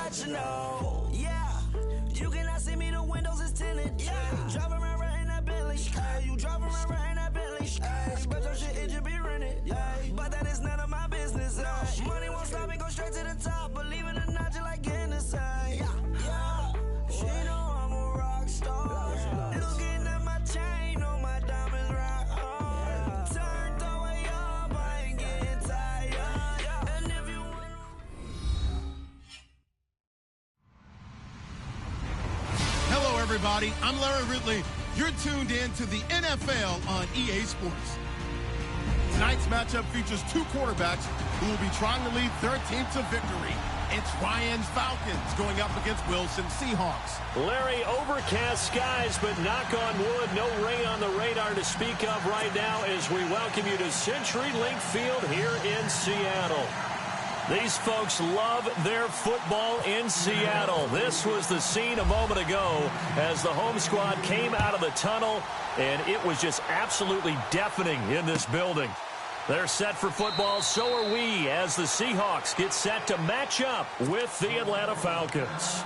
let you know. Yeah, you cannot see me, the windows is tinted. Yeah, driving around right in that Bentley. Hey, you driving around right in that Bentley. Hey, but your shit, it just be rented. Yeah, but that is none of my business. Money won't stop me, go straight to the top. Believe it or not, you like getting the same. Yeah, she know I'm a rock star. Looking at my chain, on my diamonds rock hard. Turned the way up, I ain't getting tired. And if you want. Hello, everybody. I'm Larry Ridley. You're tuned in to the NFL on EA Sports. Tonight's matchup features two quarterbacks who will be trying to lead their team to victory. It's Ryan's Falcons going up against Wilson's Seahawks. Larry, overcast skies, but knock on wood, no rain on the radar to speak of right now as we welcome you to CenturyLink Field here in Seattle. These folks love their football in Seattle. This was the scene a moment ago as the home squad came out of the tunnel, and it was just absolutely deafening in this building. They're set for football, so are we, as the Seahawks get set to match up with the Atlanta Falcons.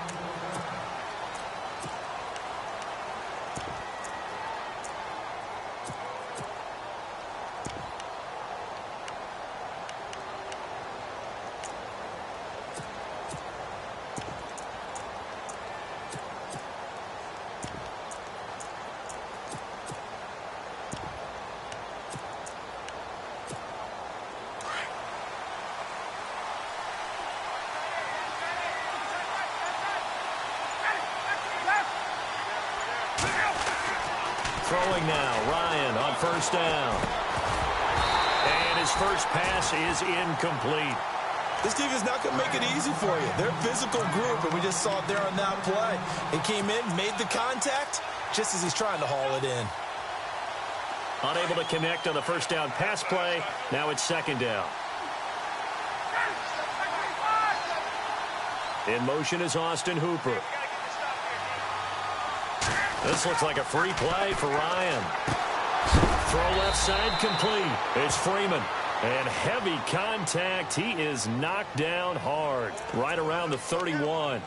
Throwing now, Ryan on first down. And his first pass is incomplete. This defense not going to make it easy for you. They're a physical group, and we just saw it there on that play. He came in, made the contact, just as he's trying to haul it in. Unable to connect on the first down pass play. Now it's second down. In motion is Austin Hooper. This looks like a free play for Ryan. Throw left side complete. It's Freeman. And heavy contact. He is knocked down hard. Right around the 31.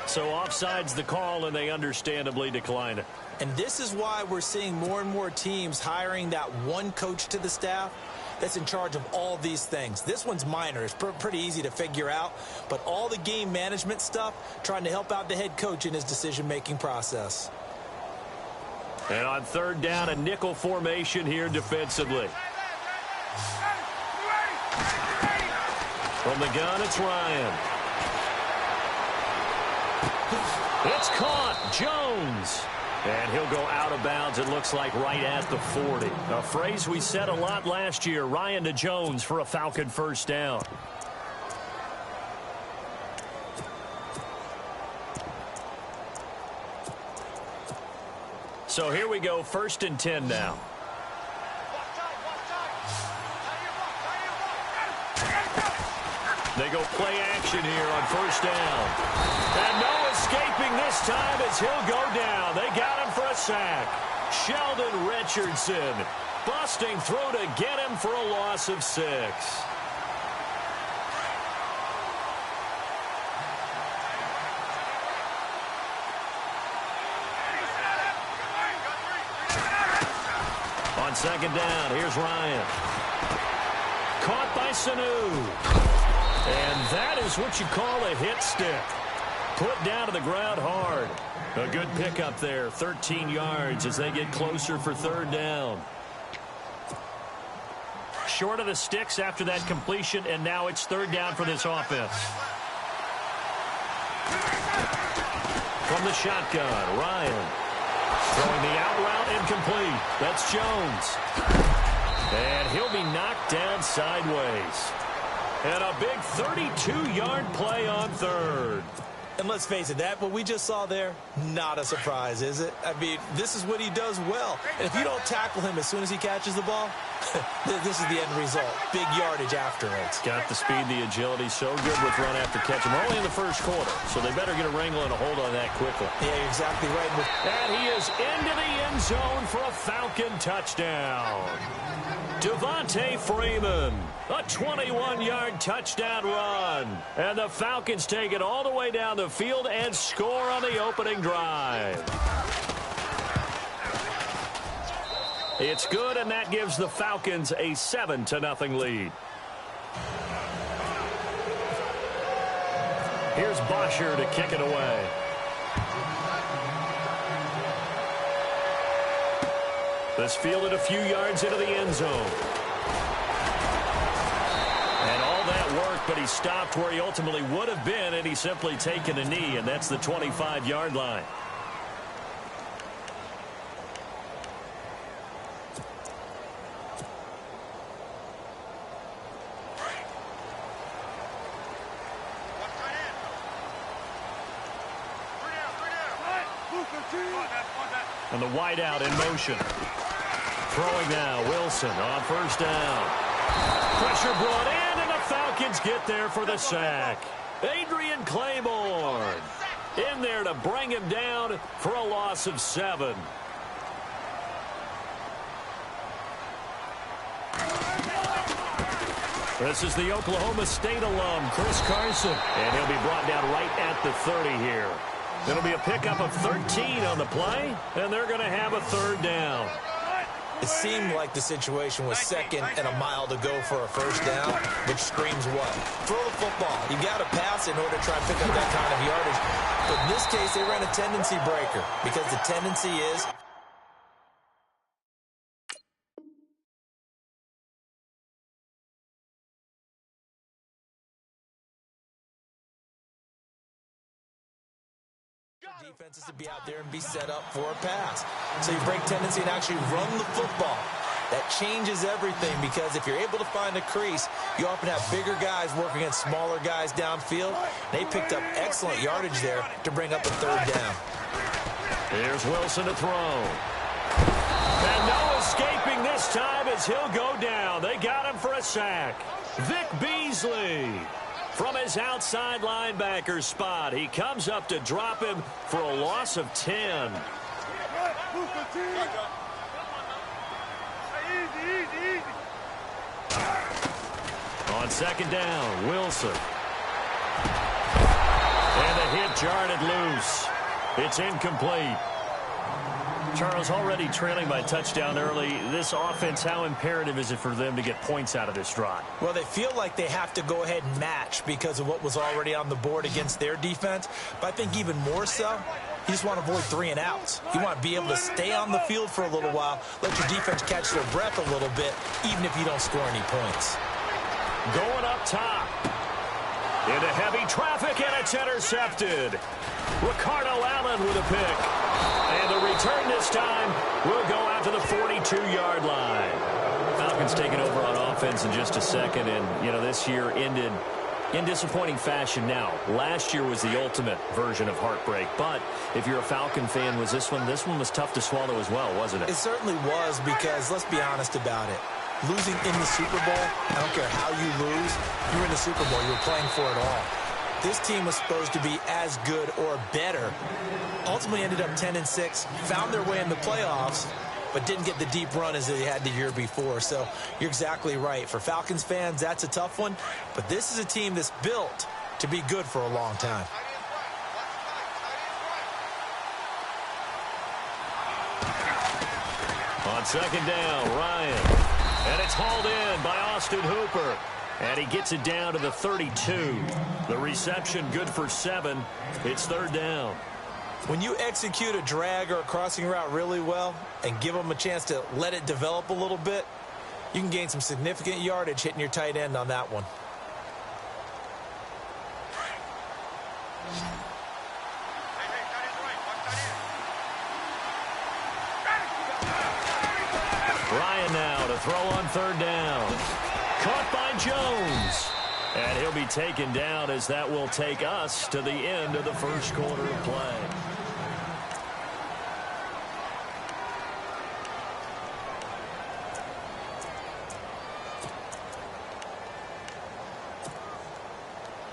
So offside's the call, and they understandably decline it. And this is why we're seeing more and more teams hiring that one coach to the staff that's in charge of all these things. This one's minor. It's pretty easy to figure out. But all the game management stuff, trying to help out the head coach in his decision-making process. And on third down, a nickel formation here defensively. From the gun, it's Ryan. It's caught. Jones. And he'll go out of bounds, it looks like, right at the 40. A phrase we said a lot last year. Ryan to Jones for a Falcon first down. So here we go, 1st and 10 now. They go play action here on first down. And no escaping this time as he'll go down. They got him for a sack. Sheldon Richardson busting through to get him for a loss of 6. On second down, here's Ryan. Caught by Sanu. And that is what you call a hit stick. Put down to the ground hard. A good pickup there, 13 yards as they get closer for third down. Short of the sticks after that completion, and now it's third down for this offense. From the shotgun, Ryan. Throwing the out route incomplete. That's Jones. And he'll be knocked down sideways. And a big 32-yard play on third. And let's face it, that what we just saw there, not a surprise, is it? I mean, this is what he does well. And if you don't tackle him as soon as he catches the ball, this is the end result. Big yardage afterwards. Got the speed, the agility, so good with run after catch. We're only in the first quarter, so they better get a wrangle and a hold on that quickly. Yeah, you're exactly right. And he is into the end zone for a Falcon touchdown. Devontae Freeman, a 21-yard touchdown run. And the Falcons take it all the way down the field and score on the opening drive. It's good, and that gives the Falcons a 7-0 lead. Here's Bosher to kick it away. This fielded a few yards into the end zone. And all that work, but he stopped where he ultimately would have been, and he's simply taken a knee, and that's the 25-yard line. And the wideout in motion. Throwing now, Wilson on first down. Pressure brought in, and the Falcons get there for the sack. Adrian Claiborne in there to bring him down for a loss of 7. This is the Oklahoma State alum, Chris Carson, and he'll be brought down right at the 30 here. It'll be a pickup of 13 on the play, and they're going to have a third down. It seemed like the situation was second and a mile to go for a first down, which screams what? Throw the football. You got to pass in order to try and pick up that kind of yardage. But in this case, they ran a tendency breaker because the tendency is defenses to be out there and be set up for a pass. So you break tendency and actually run the football. That changes everything because if you're able to find a crease, you often have bigger guys working against smaller guys downfield. They picked up excellent yardage there to bring up a third down. Here's Wilson to throw. And no escaping this time as he'll go down. They got him for a sack. Vic Beasley. From his outside linebacker spot, he comes up to drop him for a loss of 10. On second down, Wilson. And the hit jarred it loose. It's incomplete. Charles, already trailing by touchdown early. This offense, how imperative is it for them to get points out of this drive? Well, they feel like they have to go ahead and match because of what was already on the board against their defense. But I think even more so, you just want to avoid 3 and outs. You want to be able to stay on the field for a little while, let your defense catch their breath a little bit, even if you don't score any points. Going up top. Into heavy traffic, and it's intercepted. Ricardo Allen with a pick. And the return this time will go out to the 42-yard line. Falcons taking over on offense in just a second. And, you know, this year ended in disappointing fashion now. Last year was the ultimate version of heartbreak. But if you're a Falcon fan, was this one was tough to swallow as well, wasn't it? It certainly was because, let's be honest about it, losing in the Super Bowl, I don't care how you lose, you're in the Super Bowl, you're playing for it all. This team was supposed to be as good or better. Ultimately ended up 10-6, found their way in the playoffs, but didn't get the deep run as they had the year before. So you're exactly right. For Falcons fans, that's a tough one. But this is a team that's built to be good for a long time. On second down, Ryan. And it's hauled in by Austin Hooper. And he gets it down to the 32. The reception good for 7. It's third down. When you execute a drag or a crossing route really well and give them a chance to let it develop a little bit, you can gain some significant yardage hitting your tight end on that one. Ryan now to throw on third down. Caught by Jones. And he'll be taken down as that will take us to the end of the first quarter of play.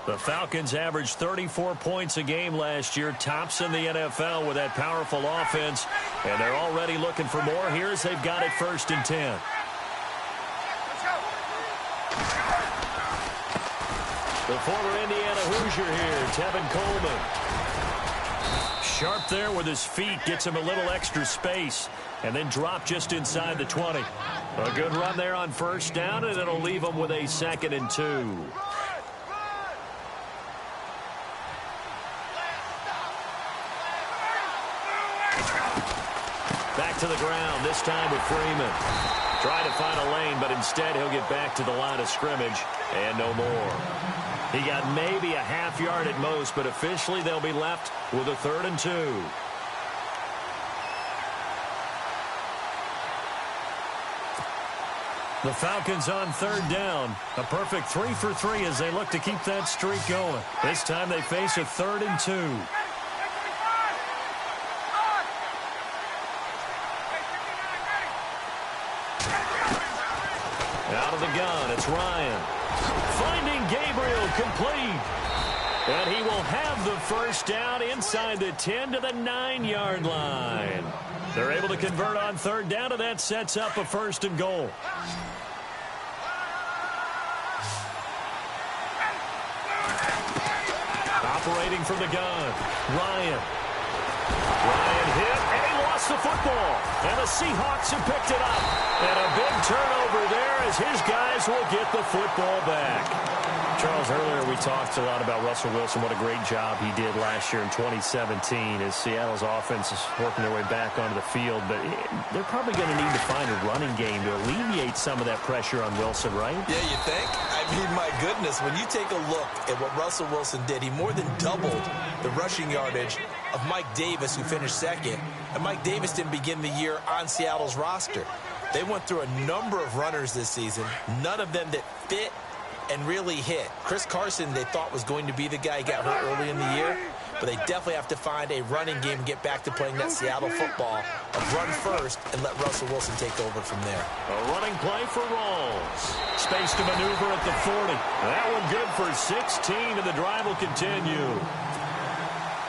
The Falcons averaged 34 points a game last year, tops in the NFL with that powerful offense, and they're already looking for more here as they've got it 1st and 10. The former Indiana Hoosier here, Tevin Coleman. Sharp there with his feet, gets him a little extra space, and then drop just inside the 20. A good run there on first down, and it'll leave him with a 2nd and 2. Back to the ground, this time with Freeman. Trying to find a lane, but instead he'll get back to the line of scrimmage, and no more. He got maybe a half yard at most, but officially they'll be left with a 3rd and 2. The Falcons on 3rd down. A perfect 3 for 3 as they look to keep that streak going. This time they face a 3rd and 2. Out of the gun, it's Ryan. Finding Gabriel, complete. And he will have the first down inside the 10 to the 9-yard line. They're able to convert on 3rd down, and that sets up a 1st and goal. Operating from the gun, Ryan. Ryan hit, and he lost the football. And the Seahawks have picked it up. And a big turnover there as his guys will get the football back. Charles, earlier we talked a lot about Russell Wilson, what a great job he did last year in 2017 as Seattle's offense is working their way back onto the field. But they're probably going to need to find a running game to alleviate some of that pressure on Wilson, right? Yeah, you think? I mean, my goodness, when you take a look at what Russell Wilson did, he more than doubled the rushing yardage of Mike Davis, who finished 2nd. And Mike Davis didn't begin the year on Seattle's roster. They went through a number of runners this season, none of them that fit and really hit. Chris Carson, they thought was going to be the guy who got hurt early in the year, but they definitely have to find a running game and get back to playing that Seattle football of run first and let Russell Wilson take over from there. A running play for Rawls. Space to maneuver at the 40. That one good for 16, and the drive will continue.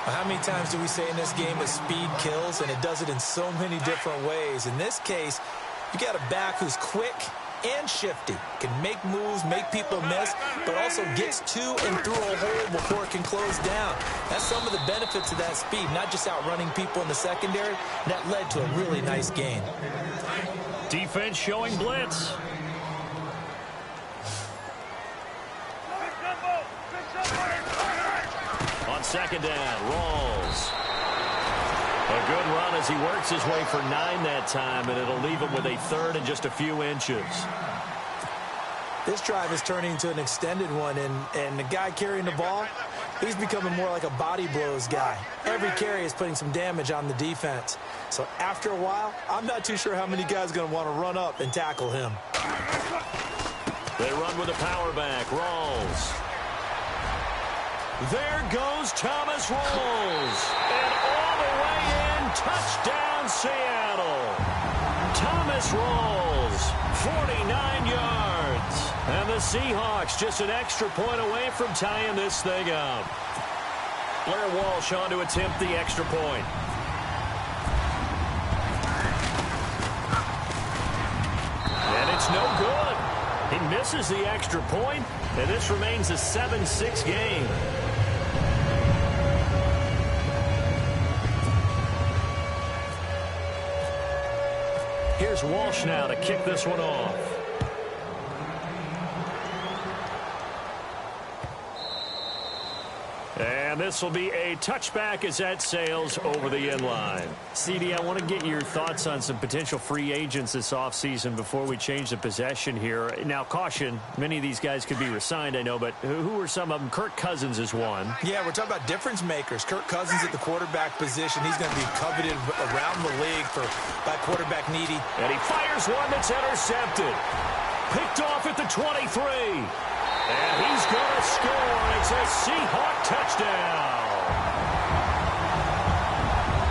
How many times do we say in this game that speed kills, and it does it in so many different ways? In this case, you got a back who's quick and shifty, can make moves, make people miss, but also gets to and through a hole before it can close down. That's some of the benefits of that speed, not just outrunning people in the secondary. That led to a really nice gain. Defense showing blitz. On 2nd down, Rawls. A good run as he works his way for 9 that time, and it'll leave him with a 3rd and just a few inches. This drive is turning into an extended one, and the guy carrying the ball, he's becoming more like a body blows guy. Every carry is putting some damage on the defense. So after a while, I'm not too sure how many guys are going to want to run up and tackle him. They run with a power back, Rawls. There goes Thomas Rawls. And all the way in, touchdown Seattle. Thomas Rawls, 49 yards. And the Seahawks just an extra point away from tying this thing up. Blair Walsh on to attempt the extra point. And it's no good. He misses the extra point, and this remains a 7-6 game. Here's Walsh now to kick this one off. And this will be a touchback as that sails over the end line. CD, I want to get your thoughts on some potential free agents this offseason before we change the possession here. Now, caution, many of these guys could be re-signed, I know, but who are some of them? Kirk Cousins is one. Yeah, we're talking about difference makers. Kirk Cousins at the quarterback position. He's going to be coveted around the league by quarterback needy. And he fires one that's intercepted. Picked off at the 23. And he's going to score. It's a Seahawk touchdown.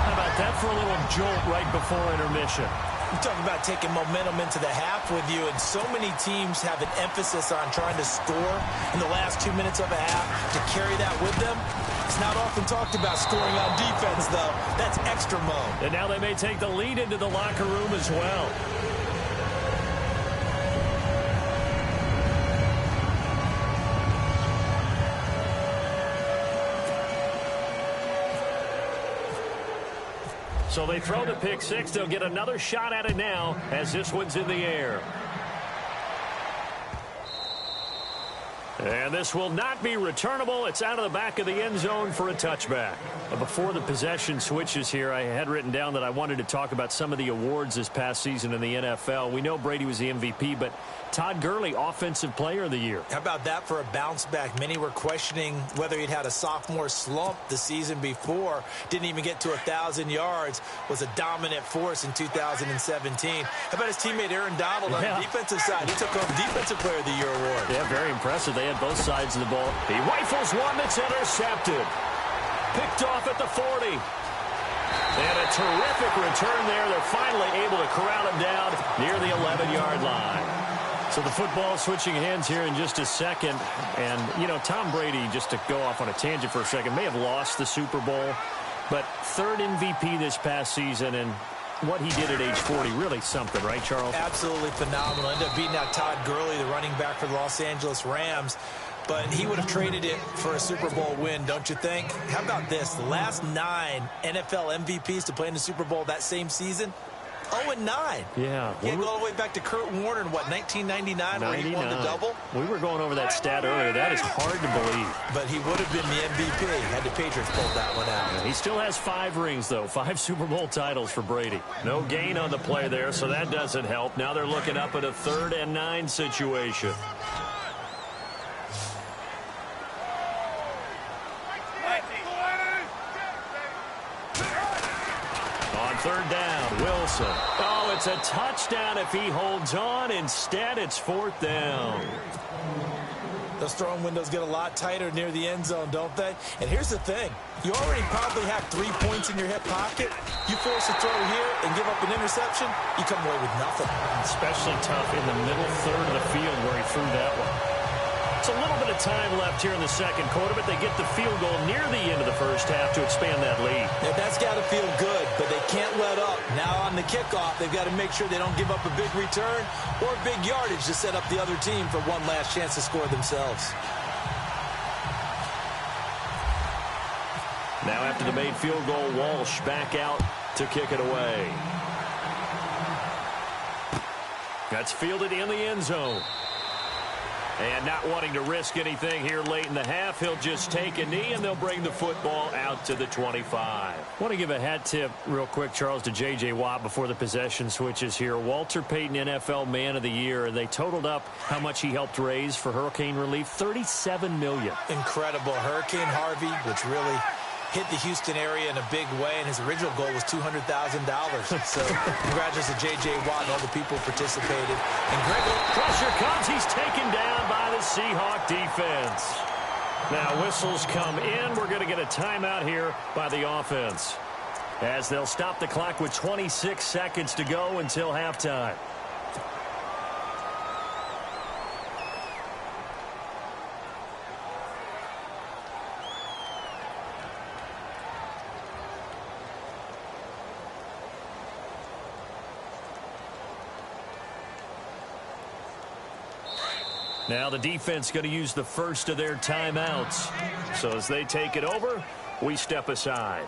How about that for a little jolt right before intermission? You're talking about taking momentum into the half with you, and so many teams have an emphasis on trying to score in the last 2 minutes of a half to carry that with them. It's not often talked about scoring on defense, though. That's extra mode. And now they may take the lead into the locker room as well. So they throw the pick six. They'll get another shot at it now as this one's in the air. And this will not be returnable. It's out of the back of the end zone for a touchback. Before the possession switches here, I had written down that I wanted to talk about some of the awards this past season in the NFL. We know Brady was the MVP, but Todd Gurley, Offensive Player of the Year. How about that for a bounce back? Many were questioning whether he'd had a sophomore slump the season before. Didn't even get to 1,000 yards. Was a dominant force in 2017. How about his teammate Aaron Donald on the defensive side? He took home Defensive Player of the Year award. Yeah, very impressive. They had both sides of the ball. He rifles one that's intercepted. Picked off at the 40. And a terrific return there. They're finally able to corral him down near the 11-yard line. So the football switching hands here in just a second. And, you know, Tom Brady, just to go off on a tangent for a second, may have lost the Super Bowl. But third MVP this past season, and what he did at age 40, really something, right, Charles? Absolutely phenomenal. Ended up beating out Todd Gurley, the running back for the Los Angeles Rams. But he would have traded it for a Super Bowl win, don't you think? How about this? The last 9 NFL MVPs to play in the Super Bowl that same season, 0-9. Yeah. You go all the way back to Kurt Warner in, what, 1999, where he won the double? We were going over that stat earlier. That is hard to believe. But he would have been the MVP had the Patriots pulled that one out. Yeah, he still has 5 rings, though. 5 Super Bowl titles for Brady. No gain on the play there, so that doesn't help. Now they're looking up at a 3rd and 9 situation. On 3rd down, Wilson. Oh, it's a touchdown if he holds on. Instead, it's 4th down. Those throwing windows get a lot tighter near the end zone, don't they? And here's the thing. You already probably have 3 points in your hip pocket. You force a throw here and give up an interception, you come away with nothing. Especially tough in the middle 3rd of the field where he threw that one. It's a little bit of time left here in the second quarter, but they get the field goal near the end of the first half to expand that lead. Now, that's got to feel good, but they can't let up. Now on the kickoff, they've got to make sure they don't give up a big return or big yardage to set up the other team for one last chance to score themselves. Now after the made field goal, Walsh back out to kick it away. That's fielded in the end zone. And not wanting to risk anything here late in the half, he'll just take a knee, and they'll bring the football out to the 25. I want to give a hat tip real quick, Charles, to J.J. Watt before the possession switches here. Walter Payton, NFL Man of the Year, and they totaled up how much he helped raise for hurricane relief, $37 million. Incredible. Hurricane Harvey, which really hit the Houston area in a big way, and his original goal was $200,000. So congratulations to J.J. Watt and all the people who participated. And Greg, pressure comes. He's taken down by the Seahawk defense. Now whistles come in. We're going to get a timeout here by the offense, as they'll stop the clock with 26 seconds to go until halftime. Now the defense going to use the first of their timeouts. So as they take it over, we step aside.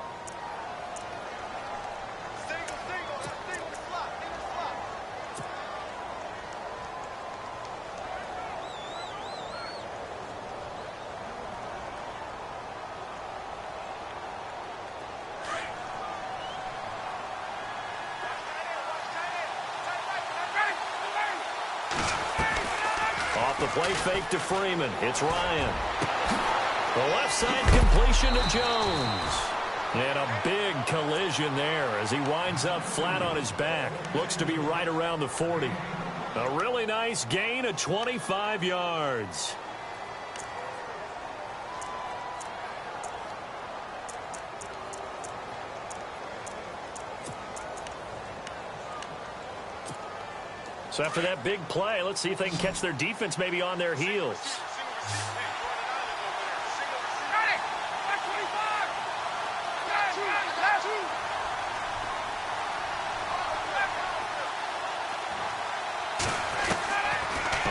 The play fake to Freeman. It's Ryan. The left side completion to Jones. And a big collision there as he winds up flat on his back. Looks to be right around the 40. A really nice gain of 25 yards. So after that big play, let's see if they can catch their defense maybe on their heels.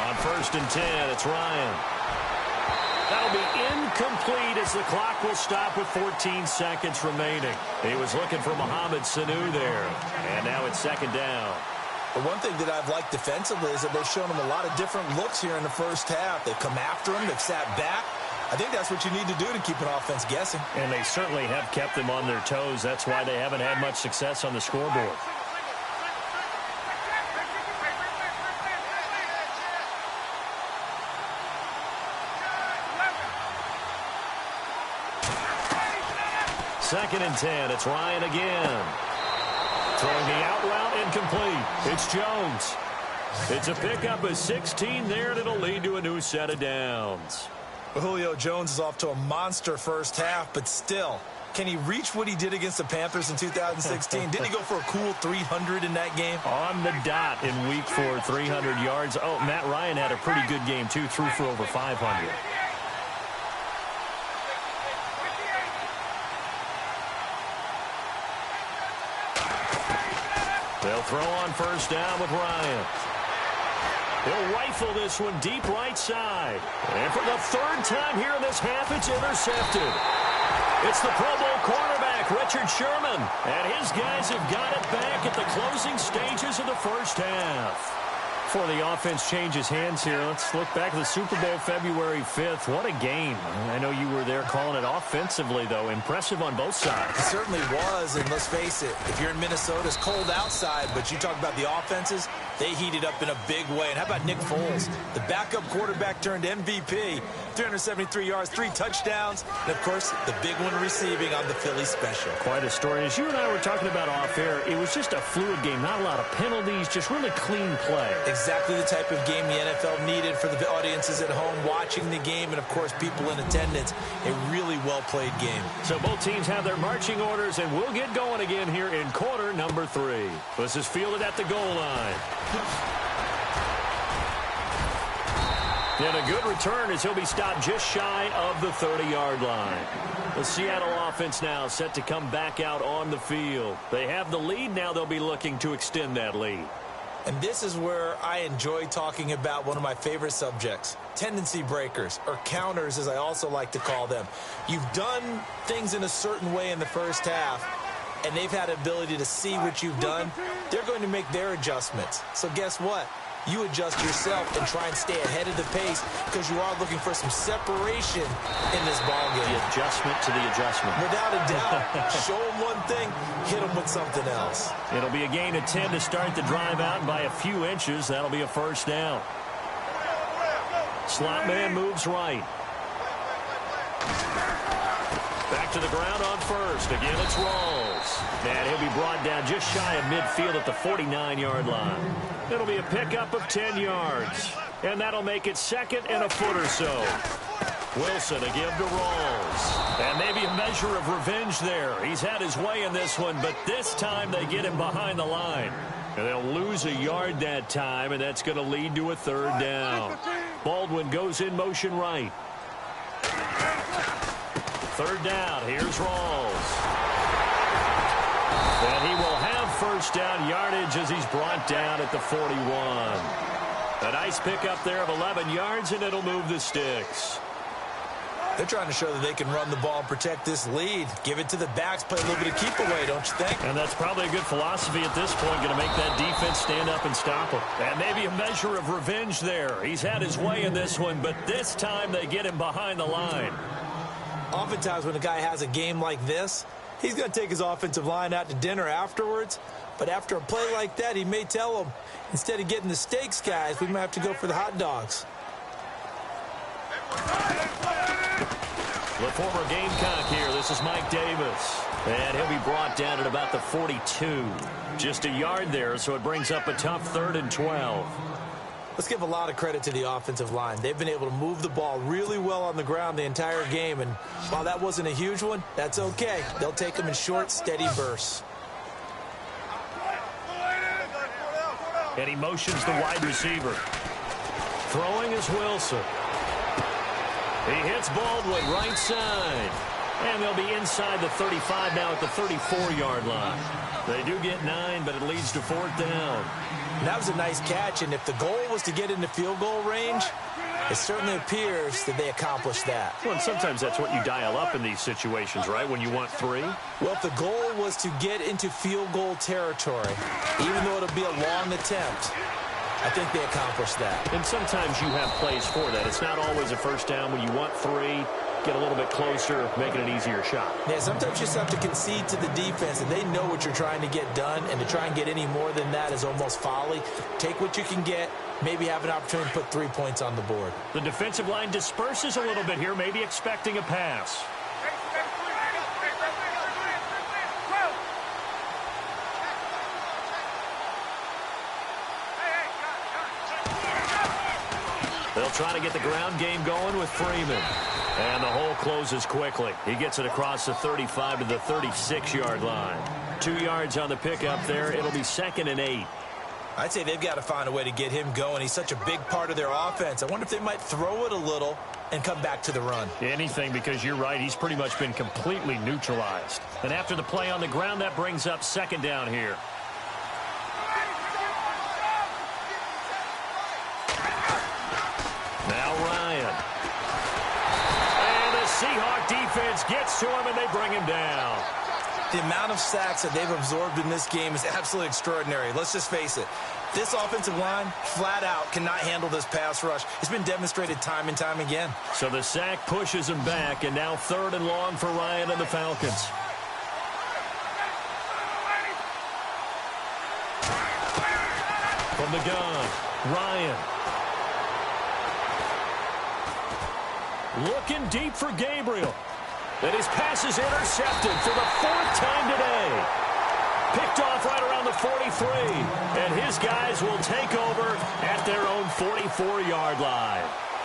On 1st and 10, it's Ryan. That'll be incomplete as the clock will stop with 14 seconds remaining. He was looking for Mohamed Sanu there. And now it's second down. The one thing that I've liked defensively is that they've shown him a lot of different looks here in the first half. They've come after him. They've sat back. I think that's what you need to do to keep an offense guessing. And they certainly have kept them on their toes. That's why they haven't had much success on the scoreboard. Second and 10. It's Ryan again. Throwing the out route incomplete. It's Jones. It's a pickup of 16 there, and it'll lead to a new set of downs. Julio Jones is off to a monster first half, but still, can he reach what he did against the Panthers in 2016? Didn't he go for a cool 300 in that game? On the dot in week 4, 300 yards. Oh, Matt Ryan had a pretty good game, too. Threw for over 500. They'll throw on first down with Ryan. He'll rifle this one deep right side. And for the third time here in this half, it's intercepted. It's the Pro Bowl quarterback, Richard Sherman. And his guys have got it back at the closing stages of the first half. Before the offense changes hands here, let's look back at the Super Bowl February 5th. What a game. I know you were there calling it offensively, though. Impressive on both sides. It certainly was, and let's face it, if you're in Minnesota, it's cold outside, but you talk about the offenses, they heated up in a big way. And how about Nick Foles, the backup quarterback turned MVP, 373 yards, 3 touchdowns, and, of course, the big one receiving on the Philly special. Quite a story. As you and I were talking about off air, it was just a fluid game, not a lot of penalties, just really clean play. Exactly the type of game the NFL needed for the audiences at home watching the game and, of course, people in attendance. A really well-played game. So both teams have their marching orders, and we'll get going again here in quarter number 3. This is fielded at the goal line. And a good return as he'll be stopped just shy of the 30-yard line. The Seattle offense now set to come back out on the field. They have the lead. Now they'll be looking to extend that lead. And this is where I enjoy talking about one of my favorite subjects, tendency breakers, or counters as I also like to call them. You've done things in a certain way in the first half, and they've had the ability to see what you've done. They're going to make their adjustments. So guess what? You adjust yourself and try and stay ahead of the pace because you are looking for some separation in this ballgame. The adjustment to the adjustment. Without a doubt. Show them one thing, hit them with something else. It'll be a gain of 10 to start the drive out, and by a few inches, that'll be a first down. Slot man moves right. Back to the ground on first. Again, it's Rawls. And he'll be brought down just shy of midfield at the 49-yard line. It'll be a pickup of 10 yards. And that'll make it second and a foot or so. Wilson a give to Rawls. And maybe a measure of revenge there. He's had his way in this one, but this time they get him behind the line. And they'll lose a yard that time, and that's going to lead to a third down. Baldwin goes in motion right. Third down, here's Rawls. And he will have first down yardage as he's brought down at the 41. A nice pickup there of 11 yards, and it'll move the sticks. They're trying to show that they can run the ball and protect this lead. Give it to the backs, play a little bit of keep away, don't you think? And that's probably a good philosophy at this point, going to make that defense stand up and stop him. And maybe a measure of revenge there. He's had his way in this one, but this time they get him behind the line. Oftentimes when a guy has a game like this, he's going to take his offensive line out to dinner afterwards. But after a play like that, he may tell them, instead of getting the steaks, guys, we might have to go for the hot dogs. The former Gamecock here. This is Mike Davis. And he'll be brought down at about the 42. Just a yard there, so it brings up a tough 3rd and 12. Let's give a lot of credit to the offensive line. They've been able to move the ball really well on the ground the entire game. And while that wasn't a huge one, that's okay. They'll take them in short, steady bursts. And he motions the wide receiver. Throwing is Wilson. He hits Baldwin right side. And they'll be inside the 35 now at the 34-yard line. They do get 9, but it leads to 4th down. That was a nice catch, and if the goal was to get into field goal range, It certainly appears that they accomplished that. Well, and sometimes that's what you dial up in these situations, right, when you want 3? Well, if the goal was to get into field goal territory, even though it'll be a long attempt, I think they accomplished that. And sometimes you have plays for that. It's not always a first down. When you want 3, get a little bit closer, making an easier shot. Yeah, sometimes you just have to concede to the defense, and they know what you're trying to get done, and to try and get any more than that is almost folly. Take what you can get, maybe have an opportunity to put 3 points on the board. The defensive line disperses a little bit here, maybe expecting a pass. They'll try to get the ground game going with Freeman. And the hole closes quickly. He gets it across the 35 to the 36-yard line. 2 yards on the pickup there. It'll be 2nd and 8. I'd say they've got to find a way to get him going. He's such a big part of their offense. I wonder if they might throw it a little and come back to the run. Anything, because you're right. He's pretty much been completely neutralized. And after the play on the ground, that brings up 2nd down here. Now Ryan. And the Seahawk defense gets to him, and they bring him down. The amount of sacks that they've absorbed in this game is absolutely extraordinary. Let's just face it. This offensive line, flat out, cannot handle this pass rush. It's been demonstrated time and time again. So the sack pushes him back, and now 3rd and long for Ryan and the Falcons. From the gun, Ryan. Looking deep for Gabriel. And his pass is intercepted for the 4th time today. Picked off right around the 43. And his guys will take over at their own 44-yard line.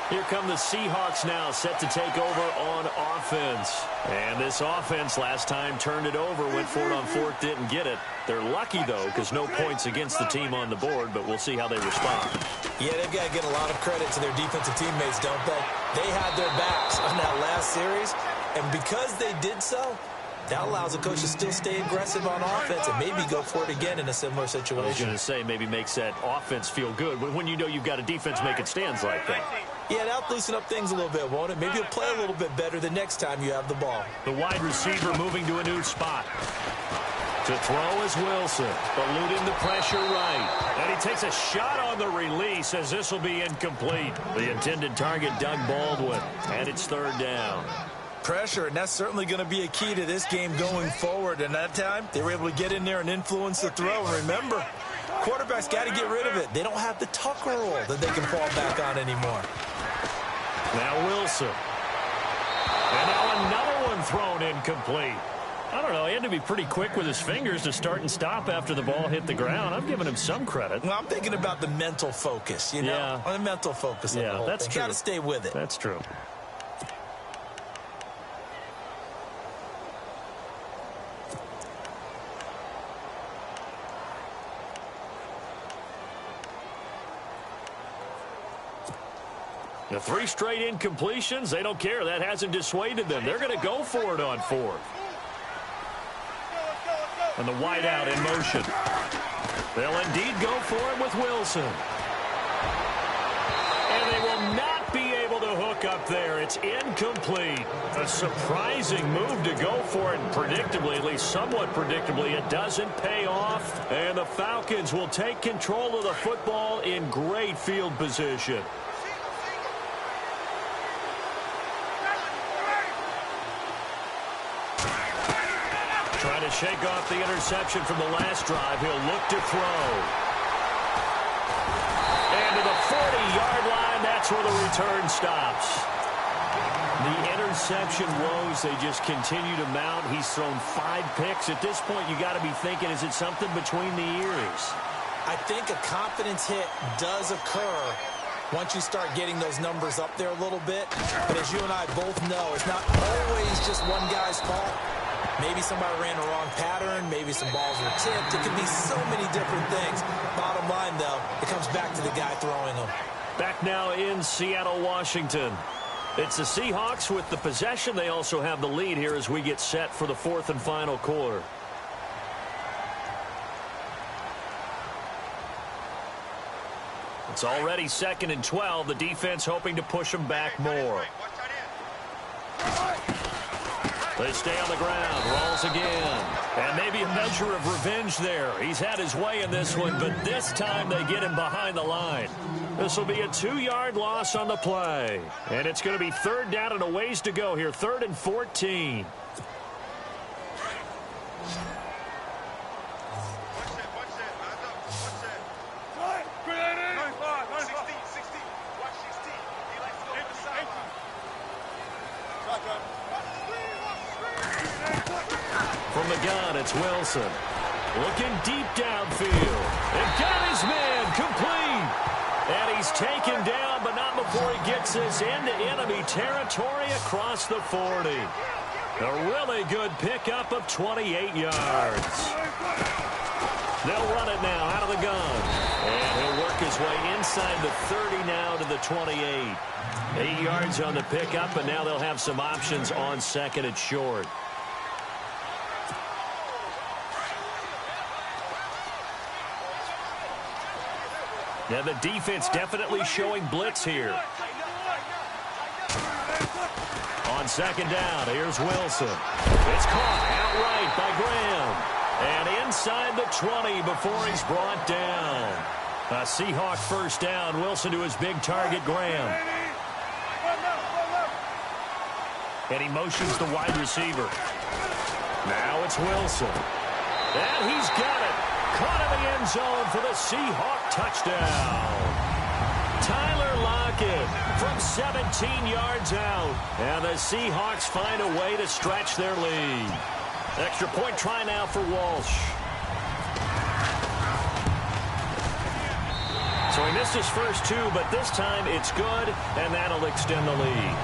Here come the Seahawks now, set to take over on offense. And this offense last time turned it over, went for it on 4th, didn't get it. They're lucky, though, because no points against the team on the board, but we'll see how they respond. Yeah, they've got to get a lot of credit to their defensive teammates, don't they? They had their backs on that last series, and because they did so, that allows a coach to still stay aggressive on offense and maybe go for it again in a similar situation. I was going to say, maybe makes that offense feel good when you know you've got a defense making stands like that. Yeah, that'll loosen up things a little bit, won't it? Maybe you'll play a little bit better the next time you have the ball. The wide receiver moving to a new spot. To throw is Wilson, eluding the pressure right. And he takes a shot on the release as this will be incomplete. The intended target, Doug Baldwin, and it's 3rd down. Pressure, and that's certainly going to be a key to this game going forward. And that time, they were able to get in there and influence the throw. And remember, quarterbacks got to get rid of it. They don't have the Tucker rule that they can fall back on anymore. Now Wilson. And now another one thrown incomplete. I don't know, he had to be pretty quick with his fingers to start and stop after the ball hit the ground. I'm giving him some credit. Well, I'm thinking about the mental focus, you know? Yeah. The mental focus of the whole that's thing. true. Got to stay with it. That's true. The 3 straight incompletions, they don't care. That hasn't dissuaded them. They're going to go for it on 4th. And the wideout in motion. They'll indeed go for it with Wilson. And they will not be able to hook up there. It's incomplete. A surprising move to go for it. Predictably, at least somewhat predictably, it doesn't pay off. And the Falcons will take control of the football in great field position. Trying to shake off the interception from the last drive. He'll look to throw. And to the 40-yard line, that's where the return stops. The interception woes, they just continue to mount. He's thrown 5 picks. At this point, you got to be thinking, is it something between the ears? I think a confidence hit does occur once you start getting those numbers up there a little bit. But as you and I both know, it's not always just one guy's fault. Maybe somebody ran a wrong pattern. Maybe some balls were tipped. It could be so many different things. Bottom line, though, it comes back to the guy throwing them. Back now in Seattle, Washington. It's the Seahawks with the possession. They also have the lead here as we get set for the 4th and final quarter. It's already 2nd and 12. The defense hoping to push them back more. They stay on the ground. Rolls again. And maybe a measure of revenge there. He's had his way in this one, but this time they get him behind the line. This will be a 2-yard loss on the play. And it's going to be 3rd down and a ways to go here. 3rd and 14. From the gun, it's Wilson. Looking deep downfield. And got his man complete. And he's taken down, but not before he gets this into enemy territory across the 40. A really good pickup of 28 yards. They'll run it now out of the gun. And he'll work his way inside the 30 now to the 28. 8 yards on the pickup, and now they'll have some options on 2nd and short. Now the defense definitely showing blitz here. On 2nd down, here's Wilson. It's caught outright by Graham. And inside the 20 before he's brought down. A Seahawk 1st down. Wilson to his big target, Graham. And he motions the wide receiver. Now it's Wilson. And he's got it. Caught in the end zone for the Seahawk touchdown. Tyler Lockett from 17 yards out. And the Seahawks find a way to stretch their lead. Extra point try now for Walsh. So he missed his first 2, but this time it's good, and that'll extend the lead.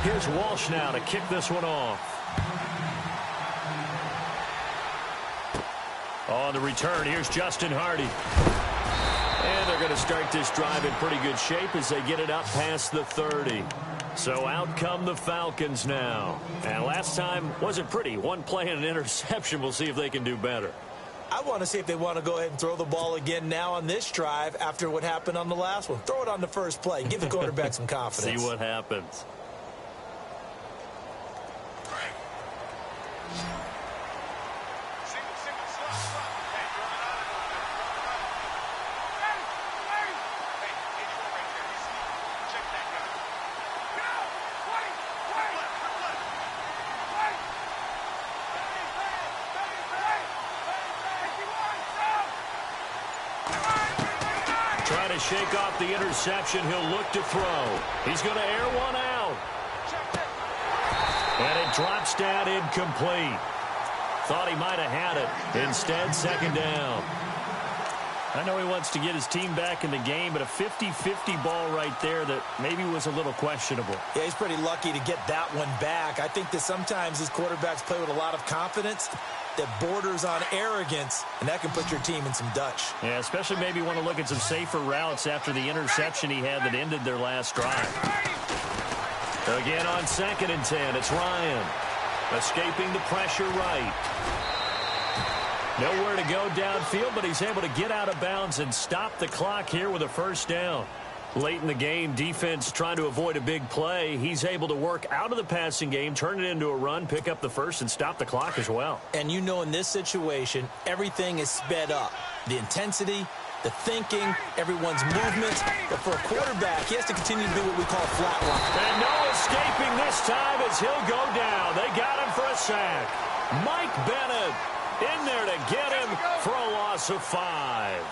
Here's Walsh now to kick this one off. On the return, here's Justin Hardy. And they're going to start this drive in pretty good shape as they get it up past the 30. So out come the Falcons now. And last time wasn't pretty. One play and an interception. We'll see if they can do better. I want to see if they want to go ahead and throw the ball again now on this drive after what happened on the last one. Throw it on the first play. Give the quarterback some confidence. See what happens. Trying to shake off the interception. He'll look to throw. He's going to air one out. And it drops down incomplete. Thought he might have had it. Instead, 2nd down. I know he wants to get his team back in the game, but a 50-50 ball right there that maybe was a little questionable. Yeah, he's pretty lucky to get that one back. I think that sometimes these quarterbacks play with a lot of confidence that borders on arrogance, and that can put your team in some Dutch. Yeah, especially maybe want to look at some safer routes after the interception he had that ended their last drive. Again on 2nd and 10, it's Ryan. Escaping the pressure right. Nowhere to go downfield, but he's able to get out of bounds and stop the clock here with a 1st down. Late in the game, defense trying to avoid a big play. He's able to work out of the passing game, turn it into a run, pick up the 1st, and stop the clock as well. And you know in this situation, everything is sped up. The intensity, the thinking, everyone's movement. But for a quarterback, he has to continue to do what we call flat line. And no escaping this time as he'll go down. They got him for a sack. Mike Bennett in there to get him for a loss of 5.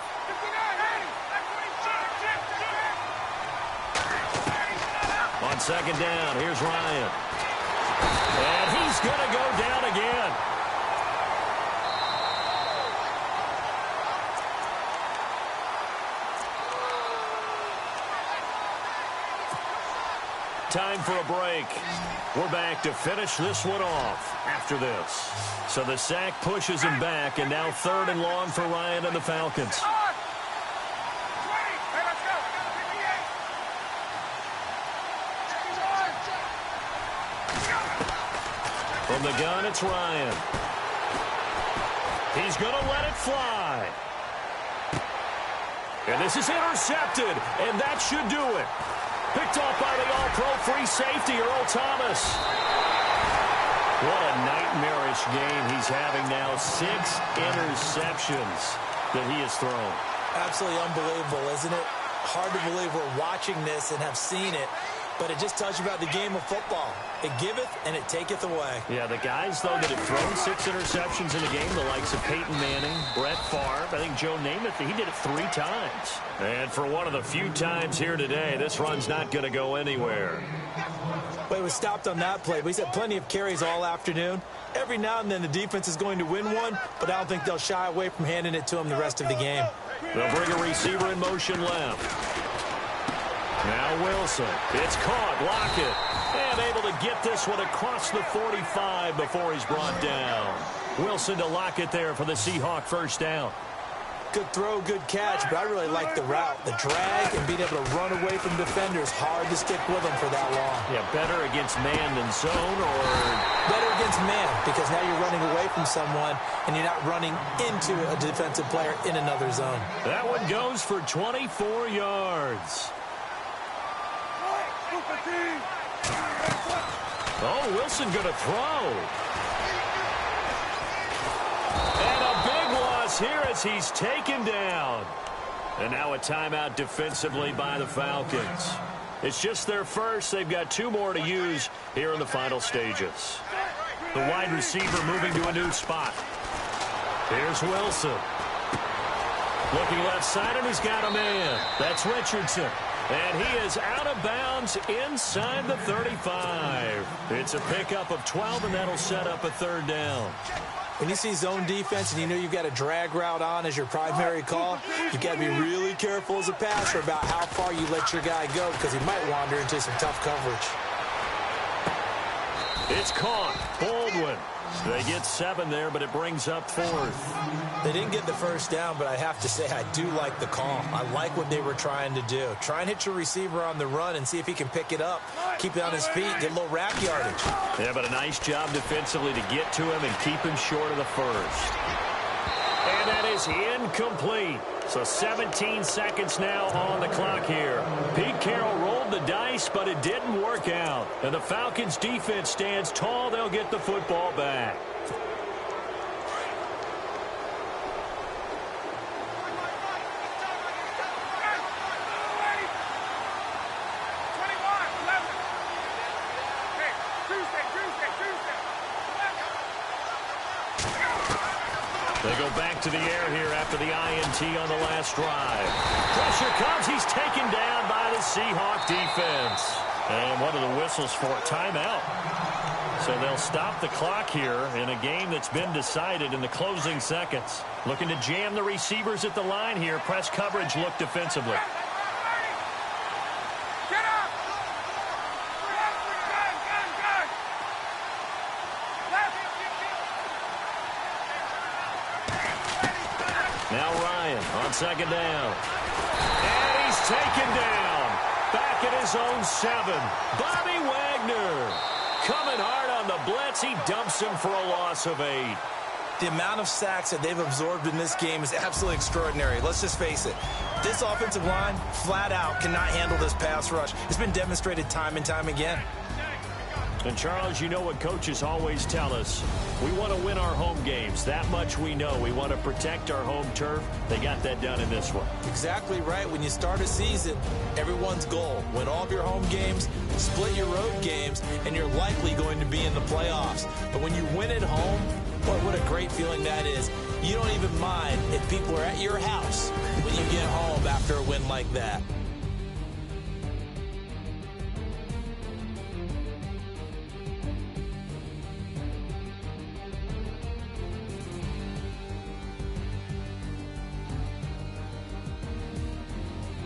On 2nd down, here's Ryan. And he's going to go down again. Time for a break. We're back to finish this one off after this. So the sack pushes him back, and now 3rd and long for Ryan and the Falcons. From the gun, it's Ryan. He's going to let it fly. And this is intercepted, and that should do it. Picked off by the all-pro free safety, Earl Thomas. What a nightmarish game he's having now. 6 interceptions that he has thrown. Absolutely unbelievable, isn't it? Hard to believe we're watching this and have seen it, but it just tells you about the game of football. It giveth and it taketh away. Yeah, the guys, though, that have thrown 6 interceptions in a game, the likes of Peyton Manning, Brett Favre, I think Joe Namath, he did it 3 times. And for one of the few times here today, this run's not going to go anywhere. But it was stopped on that play. He's had plenty of carries all afternoon. Every now and then the defense is going to win one, but I don't think they'll shy away from handing it to him the rest of the game. They'll bring a receiver in motion left. Now Wilson. It's caught. Lockett. And able to get this one across the 45 before he's brought down. Wilson to Lockett there for the Seahawk first down. Good throw, good catch, but I really like the route. The drag and being able to run away from defenders. Hard to stick with them for that long. Yeah, better against man than zone, or better against man, because now you're running away from someone and you're not running into a defensive player in another zone. That one goes for 24 yards. Oh, Wilson going to throw. And a big loss here as he's taken down. And now a timeout defensively by the Falcons. It's just their first. They've got 2 more to use here in the final stages. The wide receiver moving to a new spot. Here's Wilson. Looking left side, and he's got a man. That's Richardson. And he is out of bounds inside the 35. It's a pickup of 12, and that'll set up a 3rd down. When you see zone defense and you know you've got a drag route on as your primary call, you've got to be really careful as a passer about how far you let your guy go, because he might wander into some tough coverage. It's caught. Baldwin. They get 7 there, but it brings up 4th. They didn't get the first down, but I have to say I do like the call. I like what they were trying to do. Try and hit your receiver on the run and see if he can pick it up, keep it on his feet, get a little rack yardage. Yeah, but a nice job defensively to get to him and keep him short of the first. And that is incomplete. So 17 seconds now on the clock here. Pete Carroll rolled the dice, but it didn't work out. And the Falcons' defense stands tall. They'll get the football back. They go back to the air here after the INT on the last drive. Pressure comes. He's taken down by the Seahawk defense. And what are the whistles for? Timeout. So they'll stop the clock here in a game that's been decided in the closing seconds. Looking to jam the receivers at the line here. Press coverage look defensively. Now Ryan on 2nd down. And he's taken down. Back at his own 7. Bobby Wagner coming hard on the blitz. He dumps him for a loss of 8. The amount of sacks that they've absorbed in this game is absolutely extraordinary. Let's just face it. This offensive line, flat out, cannot handle this pass rush. It's been demonstrated time and time again. And, Charles, you know what coaches always tell us. We want to win our home games. That much we know. We want to protect our home turf. They got that done in this one. Exactly right. When you start a season, everyone's goal, win all of your home games, split your road games, and you're likely going to be in the playoffs. But when you win at home, boy, what a great feeling that is. You don't even mind if people are at your house when you get home after a win like that.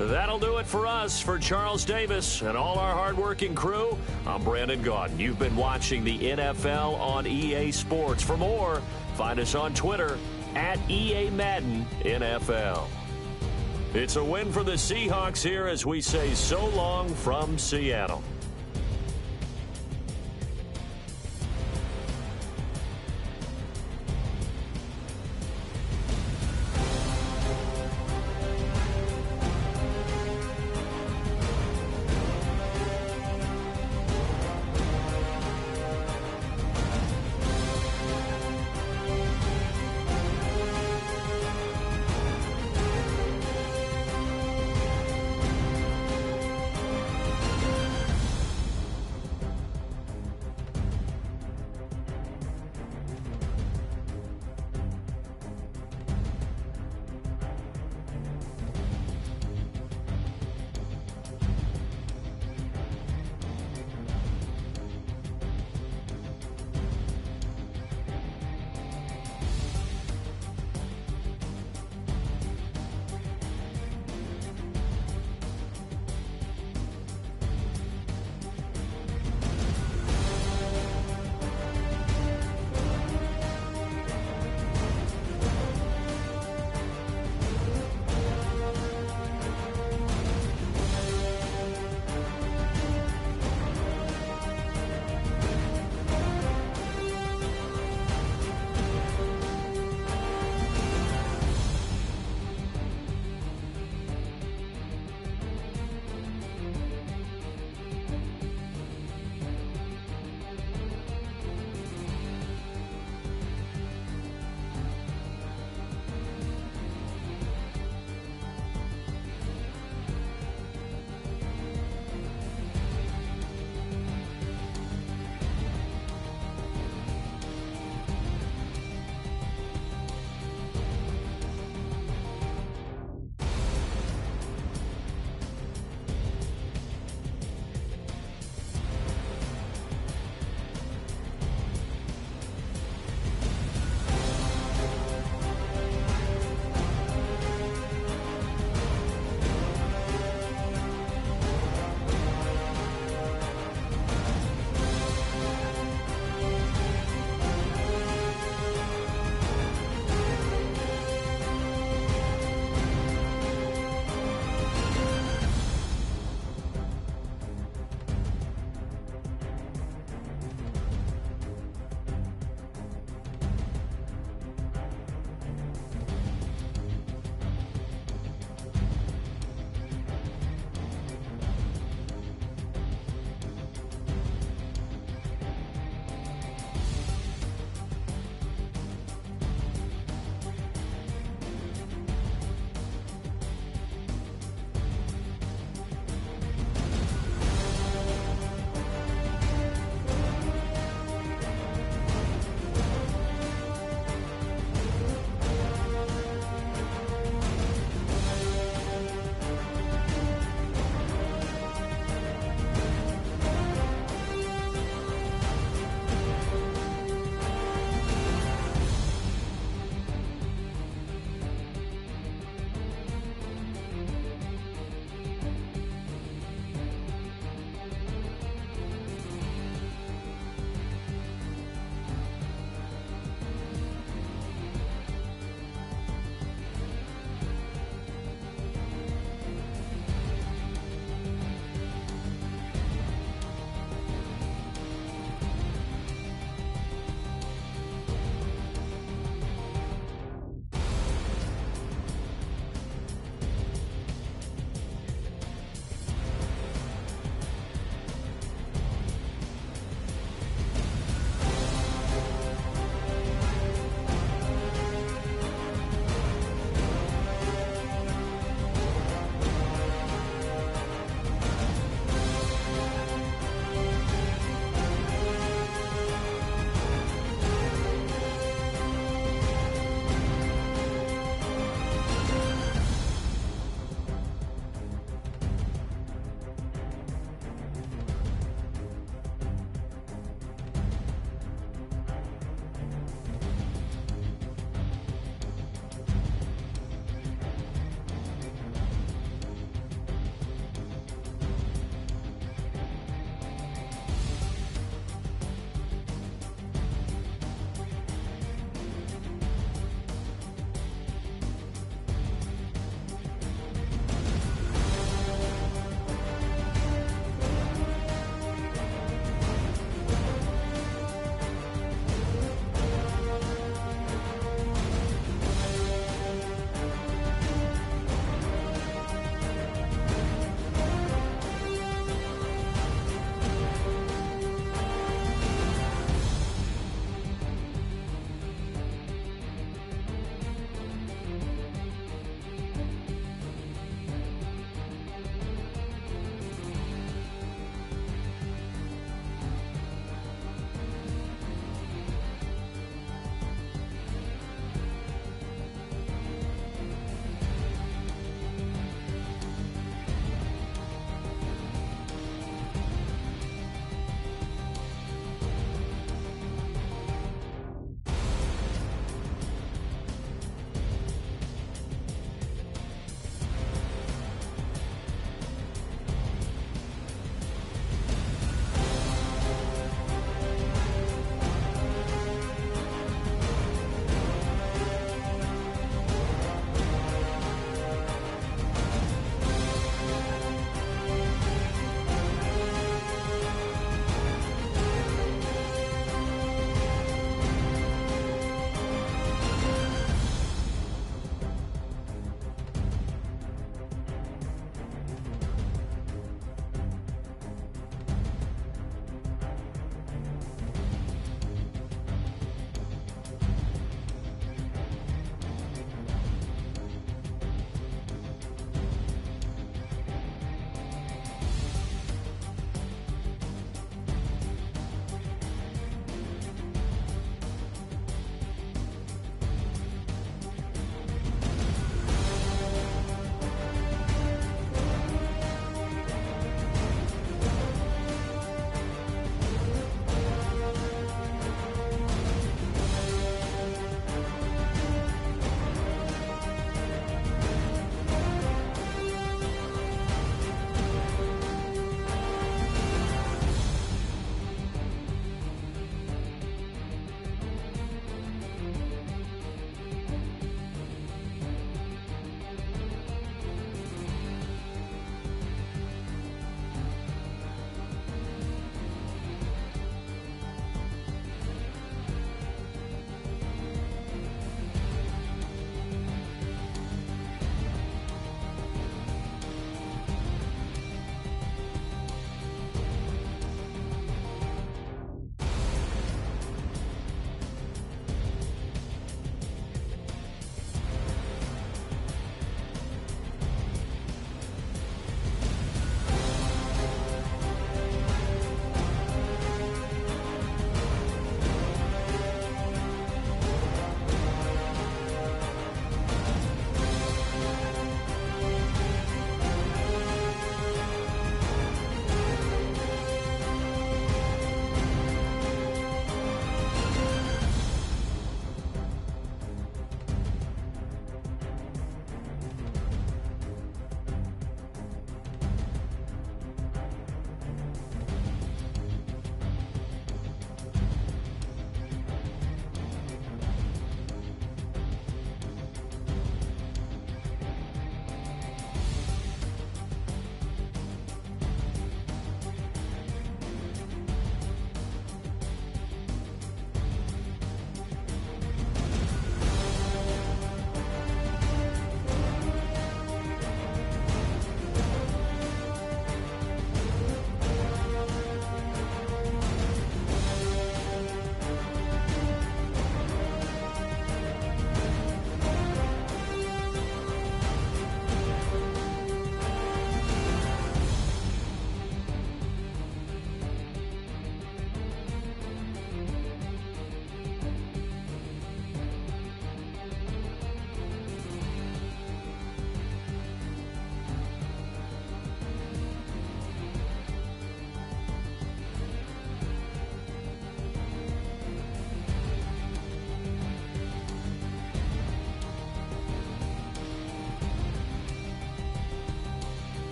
That'll do it for us. For Charles Davis and all our hardworking crew, I'm Brandon Gaudin. You've been watching the NFL on EA Sports. For more, find us on Twitter at EA Madden NFL. It's a win for the Seahawks here as we say so long from Seattle.